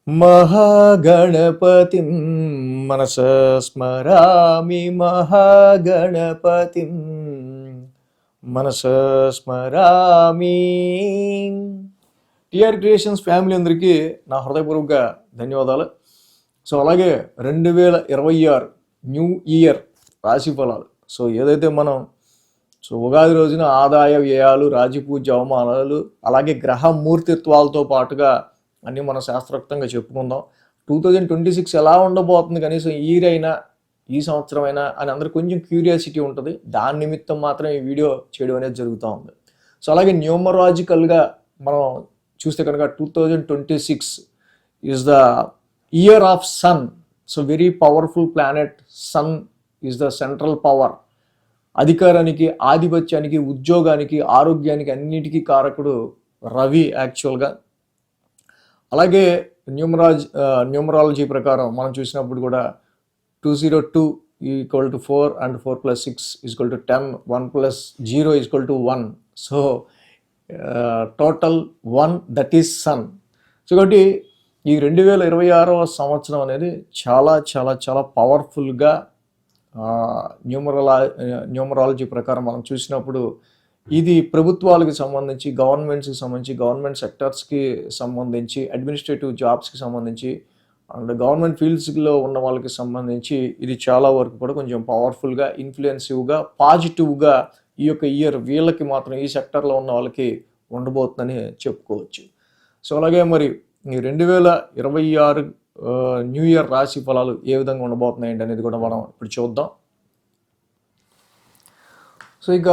మహాగణపతిం మనసా స్మరామి మహాగణపతిం మనసా స్మరామి. TR creations family అందరికీ నా హృదయపూర్వక ధన్యవాదాలు. సో అలాగే 2026 న్యూ ఇయర్ రాశి ఫలాలు. సో ఏదైతే మనం ఉగాది రోజున ఆదాయ వ్యయాలు, రాజపూజ్య అవమానాలు, అలాగే గ్రహ మూర్తిత్వాలతో పాటుగా అన్నీ మనం శాస్త్రోక్తంగా చెప్పుకుందాం. 2026 ఎలా ఉండబోతుంది, కనీసం ఇయర్ అయినా ఈ సంవత్సరం అయినా అని అందరికి కొంచెం క్యూరియాసిటీ ఉంటుంది. దాని నిమిత్తం మాత్రం ఈ వీడియో చేయడం అనేది జరుగుతూ ఉంది. సో అలాగే న్యూమరాజికల్గా మనం చూస్తే కనుక 2026 is the year of sun. So very powerful planet. Sun is the central power. అధికారానికి, ఆధిపత్యానికి, ఉద్యోగానికి, ఆరోగ్యానికి, అన్నిటికీ రవి యాక్చువల్గా. అలాగే న్యూమరాలజీ ప్రకారం మనం చూసినప్పుడు కూడా 202 = 4 and 4 + 6 = 10, 1 + 0 = 1. So total 1, that is sun. So కాబట్టి ఈ 2026వ సంవత్సరం అనేది చాలా చాలా చాలా పవర్ఫుల్గా న్యూమరాలజీ ప్రకారం మనం చూసినప్పుడు ఇది ప్రభుత్వాలకు సంబంధించి, గవర్నమెంట్స్కి సంబంధించి, గవర్నమెంట్ సెక్టర్స్కి సంబంధించి, అడ్మినిస్ట్రేటివ్ జాబ్స్కి సంబంధించి అండ్ గవర్నమెంట్ ఫీల్డ్స్లో ఉన్న వాళ్ళకి సంబంధించి ఇది చాలా వరకు కూడా కొంచెం పవర్ఫుల్గా, ఇన్ఫ్లుయెన్సివ్గా, పాజిటివ్గా ఈ యొక్క ఇయర్ వీళ్ళకి మాత్రం ఈ సెక్టర్లో ఉన్న వాళ్ళకి ఉండబోతుందని చెప్పుకోవచ్చు. సో అలాగే మరి ఈ 2026 న్యూ ఇయర్ రాశి ఫలాలు ఏ విధంగా ఉండబోతున్నాయండి అనేది కూడా మనం ఇప్పుడు చూద్దాం. సో ఇక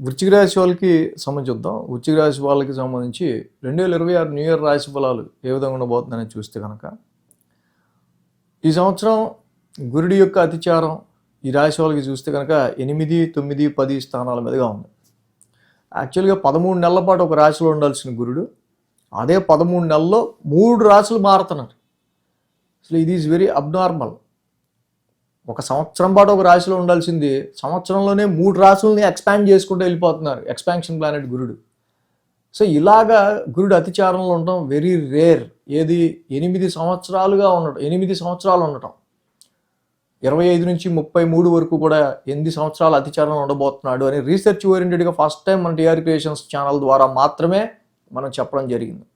వృశ్చిక రాశి వాళ్ళకి సంబంధించి చూద్దాం. వృశ్చిక రాశి వాళ్ళకి సంబంధించి 2026 న్యూ ఇయర్ రాశి ఫలాలు ఏ విధంగా ఉండబోతుందని చూస్తే కనుక, ఈ సంవత్సరం గురుడి యొక్క అతిచారం ఈ రాశి వాళ్ళకి చూస్తే కనుక 8, 9, 10 స్థానాల మీదుగా ఉంది. యాక్చువల్గా 13 నెలల పాటు ఒక రాశిలో ఉండాల్సిన గురుడు అదే 13 నెలల్లో 3 రాశులు మారుతున్నారు. అసలు ఇది ఈజ్ వెరీ అబ్నార్మల్. ఒక సంవత్సరం పాటు ఒక రాశిలో ఉండాల్సింది సంవత్సరంలోనే 3 రాశుల్ని ఎక్స్పాండ్ చేసుకుంటూ వెళ్ళిపోతున్నారు. ఎక్స్పాన్షన్ ప్లానెట్ గురుడు. సో ఇలాగా గురుడు అతిచారంలో ఉండటం వెరీ రేర్. ఏది 8 సంవత్సరాలుగా ఉండటం, 8 సంవత్సరాలు ఉండటం, 25 నుంచి 33 వరకు కూడా 8 సంవత్సరాలు అతిచారంలో ఉండబోతున్నాడు అని రీసెర్చ్ ఓరియంటెడ్గా ఫస్ట్ టైం మన టిఆర్ క్రియేషన్స్ ఛానల్ ద్వారా మాత్రమే మనం చెప్పడం జరిగింది.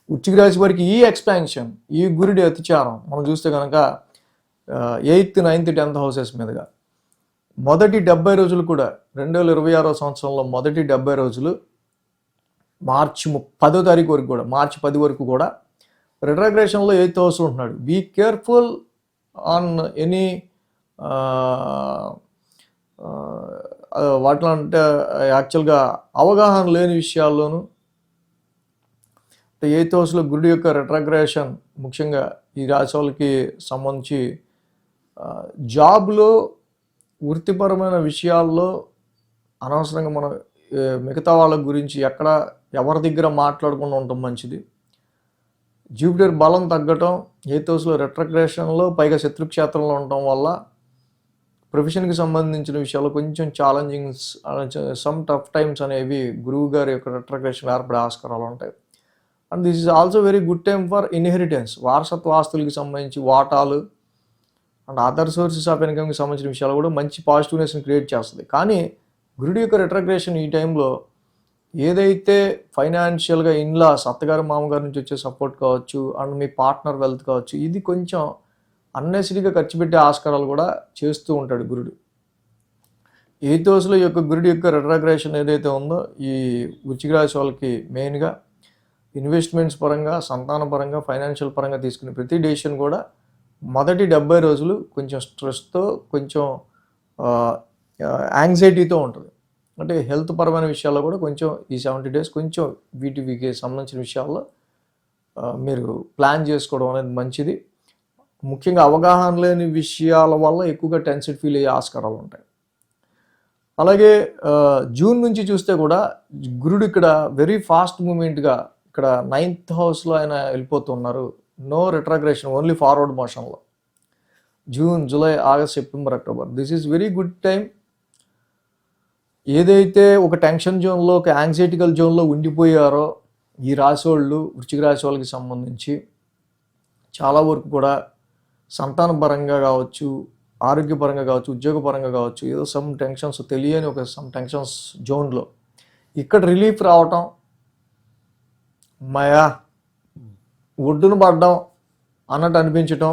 వృశ్చిక రాశి వారికి ఈ ఎక్స్పాన్షన్, ఈ గురుడి అతిచారం మనం చూస్తే కనుక 8th, 9th, 10th హౌసెస్ మీదుగా మొదటి 70 రోజులు కూడా 2026వ సంవత్సరంలో మొదటి 70 రోజులు మార్చి 10వ తారీఖు వరకు కూడా, మార్చి 10 వరకు కూడా రిట్రాగ్రేషన్లో 8th హౌస్లో ఉంటున్నాడు. బీ కేర్ఫుల్ ఆన్ ఎనీ వాటిలో అంటే యాక్చువల్గా అవగాహన లేని విషయాల్లోనూ 8th హౌస్లో గురుడి యొక్క రిట్రాగ్రేషన్ ముఖ్యంగా ఈ రాశి వాళ్ళకి సంబంధించి జాబ్లో, వృత్తిపరమైన విషయాల్లో అనవసరంగా మనం మిగతా వాళ్ళ గురించి ఎవరి దగ్గర మాట్లాడకుండా ఉండటం మంచిది. జూపిటర్ బలం తగ్గటం 8th హౌస్లో రిట్రాగ్రేషన్లో, పైగా శత్రుక్షేత్రంలో ఉండటం వల్ల ప్రొఫెషన్కి సంబంధించిన విషయాల్లో కొంచెం ఛాలెంజింగ్స్, సమ్ టఫ్ టైమ్స్ అనేవి గురువు గారి యొక్క రిట్రాగ్రేషన్ ఏర్పడే ఆస్కారాలు ఉంటాయి. And this is also very good time for inheritance. వారసత్వ ఆస్తులకి సంబంధించి వాటాలు అండ్ అదర్ సోర్సెస్ ఆఫ్ ఇన్కమ్కి సంబంధించిన విషయాలు కూడా మంచి పాజిటివ్నెస్ని క్రియేట్ చేస్తుంది. కానీ గురుడి యొక్క రిట్రాగ్రేషన్ ఈ టైంలో ఏదైతే ఫైనాన్షియల్గా ఇన్లాస్, అత్తగారు మామగారి నుంచి వచ్చే సపోర్ట్ కావచ్చు, అండ్ మీ పార్ట్నర్ వెల్త్ కావచ్చు, ఇది కొంచెం అన్నెసరీగా ఖర్చు పెట్టే ఆస్కారాలు కూడా చేస్తూ ఉంటాడు గురుడు. 8th హౌస్లో యొక్క గురుడి యొక్క రిట్రాగ్రేషన్ ఏదైతే ఉందో ఈ వృశ్చిక రాశి వాళ్ళకి మెయిన్గా ఇన్వెస్ట్మెంట్స్ పరంగా, సంతాన పరంగా, ఫైనాన్షియల్ పరంగా తీసుకునే ప్రతి డెసిషన్ కూడా మొదటి 70 రోజులు కొంచెం స్ట్రెస్తో, కొంచెం యాంగ్జైటీతో ఉంటుంది. అంటే హెల్త్ పరమైన విషయాల్లో కూడా కొంచెం ఈ 70 days కొంచెం వీటికి సంబంధించిన విషయాల్లో మీరు ప్లాన్ చేసుకోవడం అనేది మంచిది. ముఖ్యంగా అవగాహన లేని విషయాల వల్ల ఎక్కువగా టెన్షన్ ఫీల్ అయ్యే ఆస్కారాలు ఉంటాయి. అలాగే జూన్ నుంచి చూస్తే కూడా గురుడు ఇక్కడ వెరీ ఫాస్ట్ మూమెంట్గా ఇక్కడ 9th హౌస్లో ఆయన వెళ్ళిపోతున్నారు. నో రిట్రాగ్రేషన్, ఓన్లీ ఫార్వర్డ్ మోషన్లో. June, July, August, September, October, this is very good time. ఏదైతే ఒక టెన్షన్ జోన్లో, ఒక యాంగ్జైటికల్ జోన్లో ఉండిపోయారో ఈ రాశి వాళ్ళు, వృశ్చిక రాశి వాళ్ళకి సంబంధించి చాలా వరకు కూడా సంతానపరంగా కావచ్చు, ఆరోగ్యపరంగా కావచ్చు, ఉద్యోగపరంగా కావచ్చు, ఏదో సమ్ టెన్షన్స్ తెలియని ఒక సమ్ టెన్షన్స్ జోన్లో ఇక్కడ రిలీఫ్ రావటం, మయా ఒడ్డున పడడం అన్నట్టు అనిపించటం,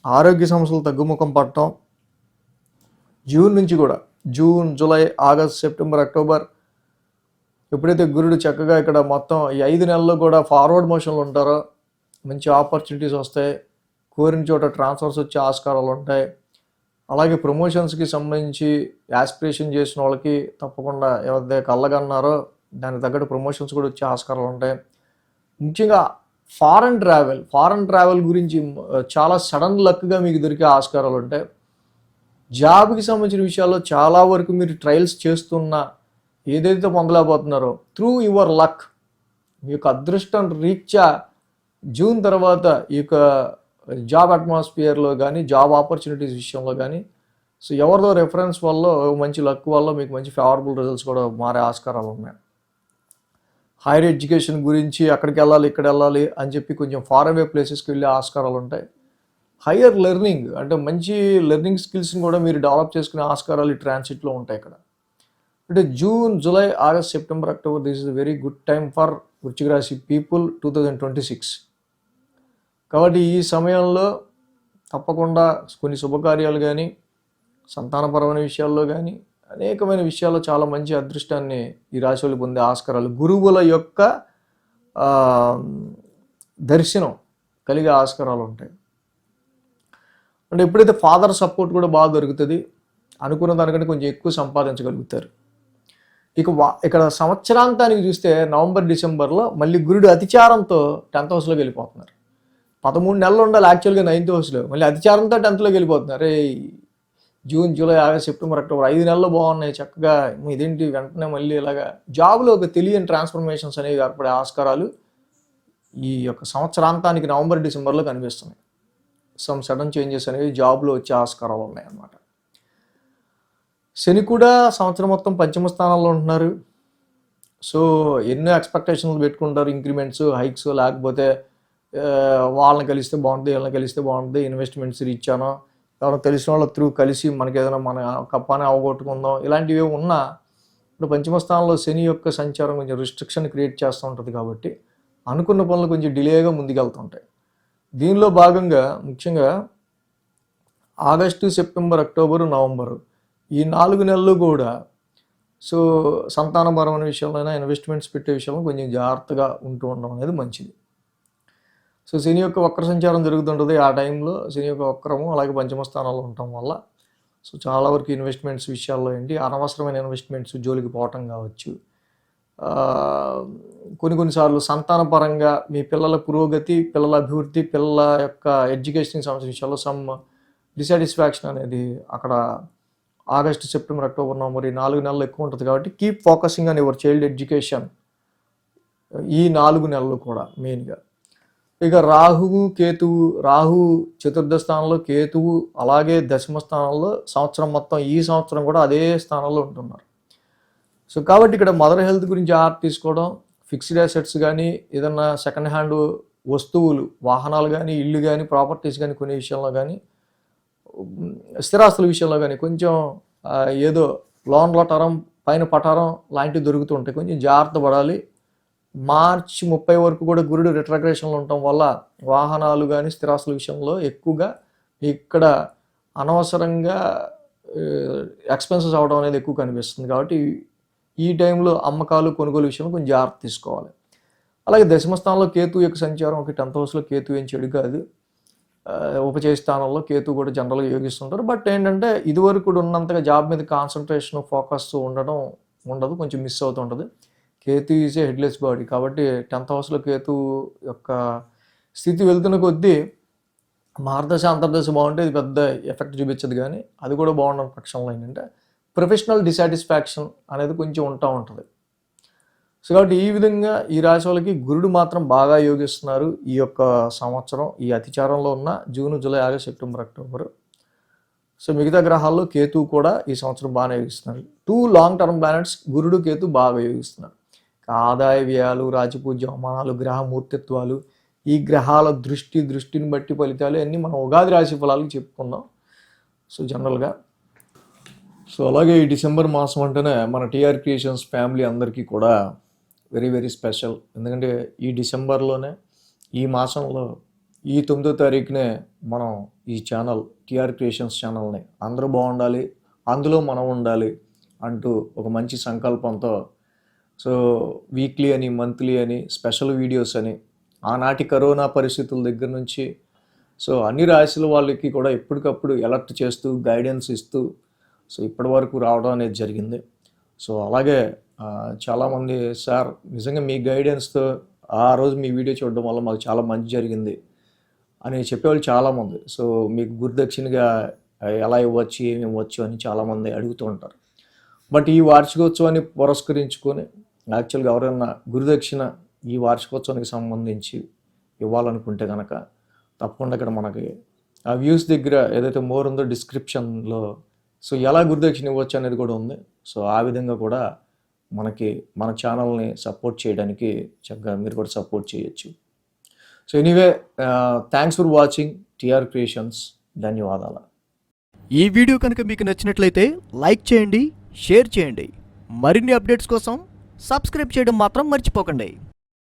ఆరోగ్య సమస్యలు తగ్గుముఖం పడటం, జూన్ నుంచి కూడా June, July, August, September, October ఎప్పుడైతే గురుడు చక్కగా ఇక్కడ మొత్తం ఈ 5 నెలల్లో కూడా ఫార్వర్డ్ మోషన్లు ఉంటారో మంచి ఆపర్చునిటీస్ వస్తాయి, కోరిన చోట ట్రాన్స్ఫర్స్ వచ్చే ఆస్కారాలు ఉంటాయి. అలాగే ప్రమోషన్స్కి సంబంధించి యాస్పిరేషన్ చేసిన వాళ్ళకి తప్పకుండా ఎవరైతే కళ్ళగన్నారో దానికి తగ్గట్టు ప్రమోషన్స్ కూడా వచ్చే ఆస్కారాలు ఉంటాయి. ముఖ్యంగా ఫారెన్ ట్రావెల్ గురించి చాలా సడన్ లక్గా మీకు దొరికే ఆస్కారాలు ఉంటాయి. జాబ్కి సంబంధించిన విషయాల్లో చాలా వరకు మీరు ట్రయల్స్ చేస్తున్న ఏదైతే పొందలేకపోతున్నారో త్రూ యువర్ లక్ మీ యొక్క అదృష్టం రీత్యా జూన్ తర్వాత ఈ యొక్క జాబ్ అట్మాస్ఫియర్లో కానీ జాబ్ ఆపర్చునిటీస్ విషయంలో కానీ సో ఎవరిదో రెఫరెన్స్ వల్ల మంచి లక్ వల్ల మీకు మంచి ఫేవరబుల్ రిజల్ట్స్ కూడా మారే ఆస్కారాలు ఉన్నాయి. హైయర్ ఎడ్యుకేషన్ గురించి అక్కడికి వెళ్ళాలి ఇక్కడ వెళ్ళాలి అని చెప్పి కొంచెం ఫార్ అవే ప్లేసెస్కి వెళ్ళే ఆస్కారాలు ఉంటాయి. హయ్యర్ లెర్నింగ్ అంటే మంచి లెర్నింగ్ స్కిల్స్ని కూడా మీరు డెవలప్ చేసుకునే ఆస్కారాలు ఈ ట్రాన్సిట్లో ఉంటాయి ఇక్కడ. అంటే June, July, August, September, October this is very good time for వృశ్చిక రాశి పీపుల్ 2026. కాబట్టి ఈ సమయంలో తప్పకుండా కొన్ని శుభకార్యాలు కానీ సంతానపరమైన విషయాల్లో కానీ అనేకమైన విషయాల్లో చాలా మంచి అదృష్టాన్ని ఈ రాశి వాళ్ళు పొందే ఆస్కారాలు, గురువుల యొక్క దర్శనం కలిగే ఆస్కారాలు ఉంటాయి. అంటే ఎప్పుడైతే ఫాదర్ సపోర్ట్ కూడా బాగా దొరుకుతుంది, అనుకున్న దానికంటే కొంచెం ఎక్కువ సంపాదించగలుగుతారు. ఇక్కడ సంవత్సరాంతానికి చూస్తే నవంబర్, డిసెంబర్లో మళ్ళీ గురుడు అతిచారంతో 10th హౌస్లోకి వెళ్ళిపోతున్నారు. 13 నెలలు ఉండాలి యాక్చువల్గా 9th హౌస్లో, మళ్ళీ అతిచారంతో 10thలోకి వెళ్ళిపోతున్నారు. June, July, August, September, October 5 నెలలు బాగున్నాయి చక్కగా, ఇదేంటి వెంటనే మళ్ళీ ఇలాగా జాబ్లో ఒక తెలియని ట్రాన్స్ఫర్మేషన్స్ అనేవి ఏర్పడే ఆస్కారాలు ఈ యొక్క సంవత్సరాంతానికి నవంబర్, డిసెంబర్లో కనిపిస్తున్నాయి. సమ్ సడన్ చేంజెస్ అనేవి జాబ్లో వచ్చే ఆస్కారాలు ఉన్నాయి అన్నమాట. శని కూడా సంవత్సరం మొత్తం పంచమ స్థానంలో ఉంటున్నారు. సో ఎన్నో ఎక్స్పెక్టేషన్లు పెట్టుకుంటారు, ఇంక్రిమెంట్స్, హైక్స్, లేకపోతే వాళ్ళని కలిస్తే బాగుంటుంది, వీళ్ళని కలిస్తే బాగుంటుంది, ఇన్వెస్ట్మెంట్స్ ఇచ్చానో ఎవరైనా తెలిసిన వాళ్ళ త్రూ కలిసి మనకి ఏదైనా మన కప్పానే అవగొట్టుకుందాం, ఇలాంటివి ఉన్నా ఇప్పుడు పంచమ స్థానంలో శని యొక్క సంచారం కొంచెం రిస్ట్రిక్షన్ క్రియేట్ చేస్తూ ఉంటుంది. కాబట్టి అనుకున్న పనులు కొంచెం డిలేగా ముందుకెళ్తుంటాయి. దీనిలో భాగంగా ముఖ్యంగా ఆగస్టు, సెప్టెంబర్, అక్టోబరు, నవంబరు ఈ 4 నెలలు కూడా సో సంతానపరమైన విషయంలో ఇన్వెస్ట్మెంట్స్ పెట్టే విషయంలో కొంచెం జాగ్రత్తగా ఉంటూ ఉండడం అనేది మంచిది. సో శని యొక్క వక్ర సంచారం జరుగుతుంటుంది. ఆ టైంలో శని యొక్క వక్రము అలాగే పంచమ స్థానాల్లో ఉండటం వల్ల సో చాలా వరకు ఇన్వెస్ట్మెంట్స్ విషయాల్లో అనవసరమైన ఇన్వెస్ట్మెంట్స్ జోలికి పోవటం కావచ్చు, కొన్నిసార్లు సంతానపరంగా మీ పిల్లల పురోగతి, పిల్లల అభివృద్ధి, పిల్లల యొక్క ఎడ్యుకేషన్ సంబంధించిన విషయాల్లో సమ్ డిసాటిస్ఫాక్షన్ అనేది అక్కడ ఆగస్టు, సెప్టెంబర్, అక్టోబర్, నవంబర్ ఈ 4 నెలలు ఎక్కువ ఉంటుంది. కాబట్టి keep focusing on your child education ఈ 4 నెలలు కూడా మెయిన్గా. ఇక రాహు చతుర్థ స్థానంలో, కేతువు అలాగే దశమ స్థానంలో సంవత్సరం మొత్తం ఈ సంవత్సరం కూడా అదే స్థానంలో ఉంటున్నారు. సో కాబట్టి ఇక్కడ మదర్ హెల్త్ గురించి జాగ్రత్త తీసుకోవడం, ఫిక్స్డ్ అసెట్స్ కానీ ఏదన్నా సెకండ్ హ్యాండ్ వస్తువులు, వాహనాలు కానీ, ఇల్లు కానీ, ప్రాపర్టీస్ కానీ కొనే విషయంలో కానీ, స్థిరాస్తుల విషయంలో కానీ కొంచెం ఏదో లోన్ల టరం పైన పటారం లాంటివి దొరుకుతూ ఉంటాయి, కొంచెం జాగ్రత్త పడాలి. మార్చి 30 వరకు కూడా గురుడు రిట్రగ్రేషన్లో ఉండటం వల్ల వాహనాలు కానీ స్థిరాస్తుల విషయంలో ఎక్కువగా ఇక్కడ అనవసరంగా ఎక్స్పెన్సెస్ అవడం అనేది ఎక్కువ కనిపిస్తుంది. కాబట్టి ఈ టైంలో అమ్మకాలు, కొనుగోలు విషయంలో కొంచెం జాగ్రత్త తీసుకోవాలి. అలాగే దశమ స్థానంలో కేతు యొక్క సంచారం, 10th హౌస్లో కేతు ఏం చెడు కాదు, ఉపచయ స్థానంలో కేతు కూడా జనరల్గా యోగిస్తుంటారు. బట్ ఏంటంటే ఇదివరకు కూడా ఉన్నంతగా జాబ్ మీద కాన్సన్ట్రేషన్, ఫోకస్ ఉండదు, కొంచెం మిస్ అవుతుంటుంది. Ketu is a headless body. కాబట్టి 10th హౌస్లో కేతు యొక్క స్థితి వెళ్తున్న కొద్దీ మార్గదశ, అంతర్దశ బాగుంటే ఇది పెద్ద ఎఫెక్ట్ చూపించదు. కానీ అది కూడా బాగుండని పక్షంలో ఏంటంటే ప్రొఫెషనల్ డిసాటిస్ఫాక్షన్ అనేది కొంచెం ఉంటుంది. సో కాబట్టి ఈ విధంగా ఈ రాశి వాళ్ళకి గురుడు మాత్రం బాగా యోగిస్తున్నారు ఈ యొక్క సంవత్సరం, ఈ అతిచారంలో ఉన్న June, July, August, September, October. So మిగతా గ్రహాల్లో కేతు కూడా ఈ సంవత్సరం బాగానే యోగిస్తున్నారు. 2 లాంగ్ టర్మ్ ప్లానెట్స్ గురుడు, కేతు బాగా యోగిస్తున్నారు. ఆదాయ వ్యయాలు, రాజపూజ్య అవమానాలు, గ్రహ మూర్తిత్వాలు, ఈ గ్రహాల దృష్టిని బట్టి ఫలితాలు అన్నీ మనం ఉగాది రాశి ఫలాలు చెప్పుకుందాం. సో జనరల్గా అలాగే ఈ డిసెంబర్ మాసం అంటేనే మన టీఆర్ క్రియేషన్స్ ఫ్యామిలీ అందరికీ కూడా వెరీ వెరీ స్పెషల్. ఎందుకంటే ఈ డిసెంబర్లోనే, ఈ మాసంలో, ఈ 9వ తారీఖునే మనం ఈ ఛానల్ టీఆర్ క్రియేషన్స్ ఛానల్ని అందరూ బాగుండాలి, అందులో మనం ఉండాలి అంటూ ఒక మంచి సంకల్పంతో వీక్లీ అని, మంత్లీ అని, స్పెషల్ వీడియోస్ అని, ఆనాటి కరోనా పరిస్థితుల దగ్గర నుంచి అన్ని రాశుల వాళ్ళకి కూడా ఎప్పటికప్పుడు అలర్ట్ చేస్తూ, గైడెన్స్ ఇస్తూ ఇప్పటి వరకు రావడం అనేది జరిగింది. అలాగే చాలామంది సార్ నిజంగా మీ గైడెన్స్తో ఆ రోజు మీ వీడియో చూడడం వల్ల మాకు చాలా మంచి జరిగింది అని చెప్పేవాళ్ళు చాలామంది. మీకు గురుదక్షిణగా ఎలా ఇవ్వచ్చు, ఏమి ఇవ్వచ్చు అని చాలామంది అడుగుతూ ఉంటారు. బట్ ఈ వార్షికోత్సవాన్ని పురస్కరించుకొని యాక్చువల్గా ఎవరైనా గురుదక్షిణ ఈ వార్షికోత్సవానికి సంబంధించి ఇవ్వాలనుకుంటే కనుక తప్పకుండా ఇక్కడ మనకి ఆ వ్యూస్ దగ్గర ఏదైతే మోర్ ఉందో డిస్క్రిప్షన్లో ఎలా గురుదక్షిణ ఇవ్వచ్చు అనేది కూడా ఉంది. ఆ విధంగా కూడా మన ఛానల్ని సపోర్ట్ చేయడానికి చక్కగా మీరు కూడా సపోర్ట్ చేయొచ్చు. Anyway thanks for watching TR Creations. ధన్యవాదాలు. ఈ వీడియో కనుక మీకు నచ్చినట్లయితే లైక్ చేయండి, షేర్ చేయండి. మరిన్ని అప్డేట్స్ కోసం సబ్స్క్రైబ్ చేయడం మాత్రం మర్చిపోకండి.